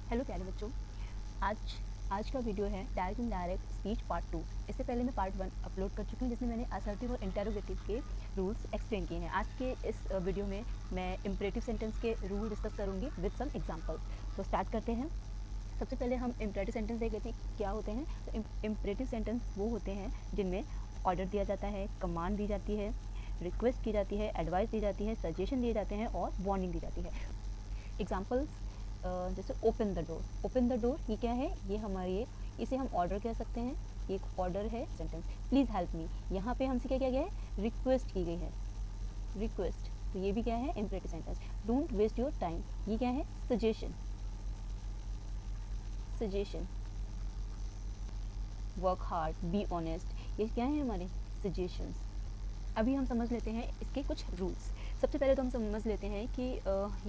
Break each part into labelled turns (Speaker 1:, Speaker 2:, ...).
Speaker 1: Hello प्यारे बच्चों, आज आज का वीडियो है डायरेक्ट इनडायरेक्ट स्पीच पार्ट 2। इससे पहले मैं पार्ट 1 अपलोड कर चुकी हूँ जिसमें मैंने असर्टिव और इंटेरोगेटिव के रूल्स एक्सप्लेन किए हैं। आज के इस वीडियो में मैं इम्परेटिव सेंटेंस के रूल डिस्कस करूँगी विद सम एग्जांपल्स। तो स्टार्ट करते हैं। सबसे पहले हम इम्परेटिव सेंटेंस देख लेते हैं क्या होते हैं। तो इम्परेटिव सेंटेंस वो होते हैं जिनमें ऑर्डर दिया जाता है, कमांड दी जाती है, रिक्वेस्ट की जाती है, एडवाइस दी जाती है, सजेशन दिए जाते हैं और वार्निंग दी जाती है। एग्जाम्पल्स जैसे open the door. Open the door ये क्या है, ये हमारे इसे हम ऑर्डर कह सकते हैं, एक ऑर्डर है। सेंटेंस प्लीज़ हेल्प मी, यहाँ पे हमसे क्या किया गया है, रिक्वेस्ट की गई है, रिक्वेस्ट। तो ये भी क्या है, imperative sentence. Don't waste your time, ये क्या है, suggestion, suggestion. Work hard, be honest, ये क्या है हमारे सजेशंस। अभी हम समझ लेते हैं इसके कुछ रूल्स। सबसे पहले तो हम समझ लेते हैं कि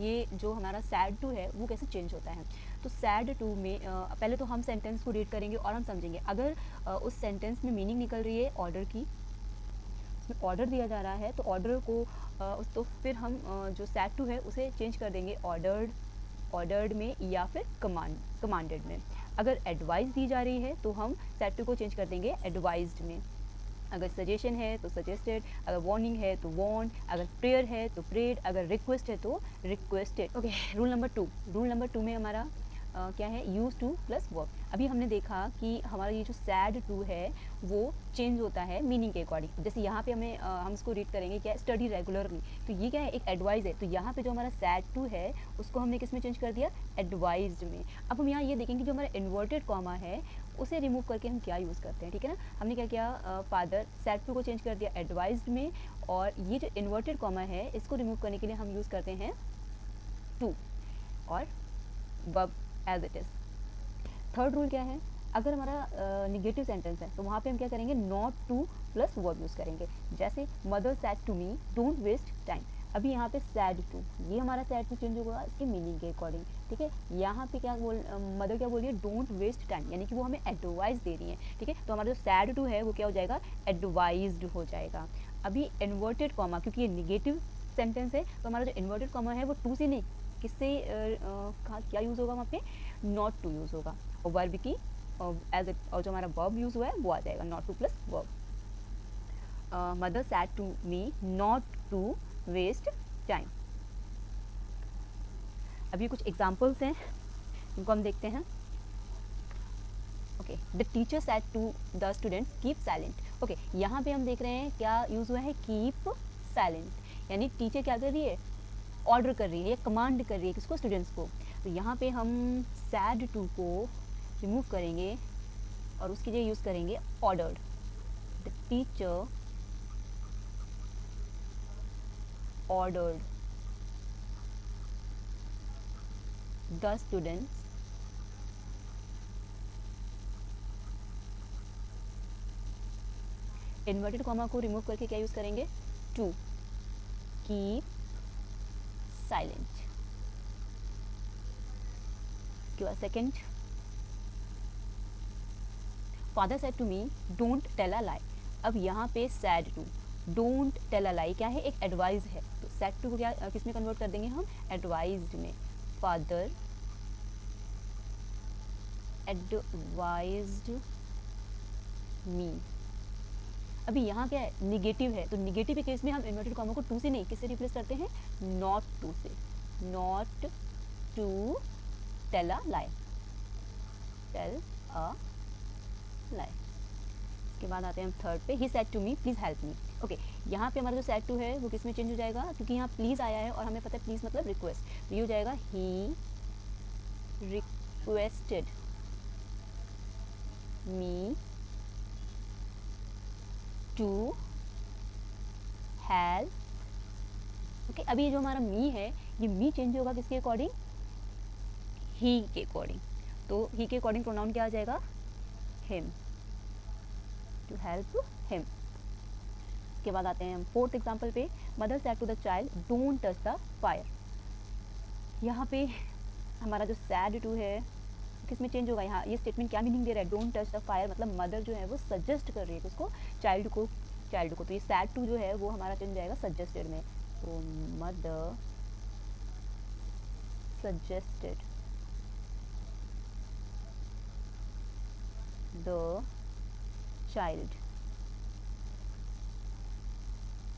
Speaker 1: ये जो हमारा सैड टू है वो कैसे चेंज होता है। तो सैड टू में पहले तो हम सेंटेंस को रीड करेंगे और हम समझेंगे। अगर उस सेंटेंस में मीनिंग निकल रही है ऑर्डर की, उसमें ऑर्डर दिया जा रहा है, तो ऑर्डर को तो फिर हम जो सैड टू है उसे चेंज कर देंगे ऑर्डर्ड, ऑर्डर्ड में, या फिर कमांडेड में। अगर एडवाइस दी जा रही है तो हम सैड टू को चेंज कर देंगे एडवाइज्ड में। अगर सजेशन है तो सजेस्टेड, अगर वार्निंग है तो वार्न, अगर प्रेयर है तो प्रेड, अगर रिक्वेस्ट है तो requested. Okay, rule number 2। Rule number 2 में हमारा क्या है, यूज टू प्लस वर्ब। अभी हमने देखा कि हमारा ये जो सैड टू है वो चेंज होता है मीनिंग के अकॉर्डिंग। जैसे यहाँ पे हम इसको रीड करेंगे क्या, स्टडी रेगुलरली, तो ये क्या है, एक एडवाइस है। तो यहाँ पे जो हमारा सैड टू है उसको हमने किस में चेंज कर दिया, एडवाइज्ड में। अब हम यहाँ ये देखेंगे जो हमारा इन्वर्टेड कॉमा है उसे रिमूव करके हम क्या यूज़ करते हैं, ठीक है ना। हमने क्या किया, फादर सैड टू को चेंज कर दिया एडवाइज्ड में, और ये जो इन्वर्टेड कॉमा है इसको रिमूव करने के लिए हम यूज़ करते हैं टू और verb as it is. Third rule क्या है, अगर हमारा निगेटिव सेंटेंस है तो वहाँ पे हम क्या करेंगे, not to plus verb use करेंगे। जैसे mother said to me don't waste time. अभी यहाँ पे सैड टू, ये हमारा सैड टू चेंज होगा इसके मीनिंग के अकॉर्डिंग, ठीक है। यहाँ पे क्या मदर क्या बोल रही है, डोंट वेस्ट टाइम, यानी कि वो हमें एडवाइस दे रही है, ठीक है। तो हमारा जो सैड टू है वो क्या हो जाएगा, एडवाइज्ड हो जाएगा। अभी इन्वर्टेड कॉमा, क्योंकि ये निगेटिव सेंटेंस है तो हमारा जो इन्वर्टेड कॉमा है वो टू से नहीं, किससे क्या यूज़ होगा वहाँ पे, नॉट टू यूज़ होगा, और वर्ब की एज इट, और जो हमारा वर्ब यूज़ हुआ है वो आ जाएगा not to plus verb. Mother said to me not to waste time. अभी कुछ एग्जाम्पल्स हैं इनको हम देखते हैं। Okay, the teacher said to the students keep silent. Okay, यहाँ पे हम देख रहे हैं क्या यूज़ हुआ है, कीप साइलेंट, यानी टीचर क्या कर रही है, ऑर्डर कर रही है या कमांड कर रही है किसको, स्टूडेंट्स को। तो यहाँ पे हम सैड टू को रिमूव करेंगे और उसकी जगह यूज़ करेंगे ordered. The teacher ordered the students inverted comma को रिमूव करके क्या यूज़ करेंगे, टू कीप साइलेंट। के बाद second, father said to me don't tell a lie. अब यहाँ पे said to, don't tell a lie क्या है, एक एडवाइस है, तो सैड टू को क्या किस में कन्वर्ट कर देंगे हम, एडवाइज्ड में। फादर एडवाइज्ड मी। अभी यहाँ क्या है, निगेटिव है, तो निगेटिव के केस में हम इन्वर्टेड कॉमा को टू से नहीं, किससे रिप्लेस करते हैं, नॉट टू से। Not to tell a lie, tell a lie. के बाद आते हैं हम थर्ड पे, he said to me please help me. Okay, यहाँ पे हमारा जो सेड टू है वो किस में चेंज हो जाएगा, क्योंकि यहाँ प्लीज़ आया है और हमें पता है प्लीज़ मतलब रिक्वेस्ट, तो ये हो जाएगा he requested me to help. Okay, अभी जो हमारा मी है ये मी चेंज होगा किसके अकॉर्डिंग, ही के अकॉर्डिंग। तो ही के अकॉर्डिंग प्रोनाउन क्या आ जाएगा, हिम, टू हेल्प हिम। के बाद आते हैं हम फोर्थ एग्जाम्पल पे, mother said to the child don't touch the fire. यहाँ पे हमारा जो सैड टू है किस में चेंज होगा, यहाँ ये स्टेटमेंट क्या मीनिंग दे रहा है, डोंट टच द फायर, मतलब मदर जो है वो सजेस्ट कर रही है उसको, चाइल्ड को, तो ये सैड टू जो है वो हमारा चेंज जाएगा सजेस्टेड में। तो मदर सजेस्टेड द चाइल्ड।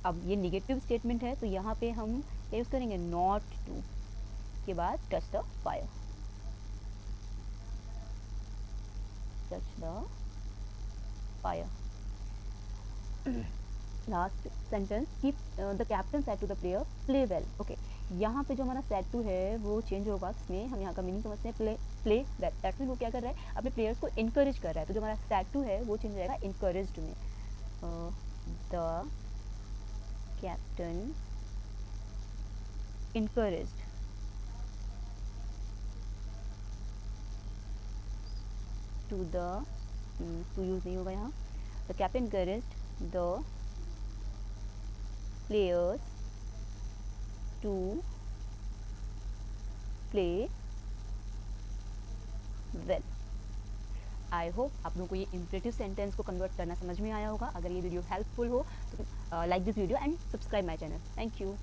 Speaker 1: अब ये निगेटिव स्टेटमेंट है तो यहाँ पे हम क्या यूज़ करेंगे, नॉट टू के बाद touch the fire, touch the fire. Last sentence, keep the captain said to the player play well. Okay, यहाँ पे जो हमारा सेड टू है वो चेंज होगा, इसमें हम यहाँ का मीनिंग समझते हैं, प्ले वेल। दैट्स मीन वो क्या कर रहा है, अपने प्लेयर्स को इनकरेज कर रहा है। तो जो हमारा सेड टू है वो चेंज हो जाएगा इनकरेज्ड में। The captain encouraged to the to use नहीं होगा यहाँ, the captain encouraged the players to play well। I hope आप लोगों को ये इम्परेटिव सेंटेंस को कन्वर्ट करना समझ में आया होगा। अगर ये वीडियो हेल्पफुल हो तो like this video and subscribe my channel. Thank you.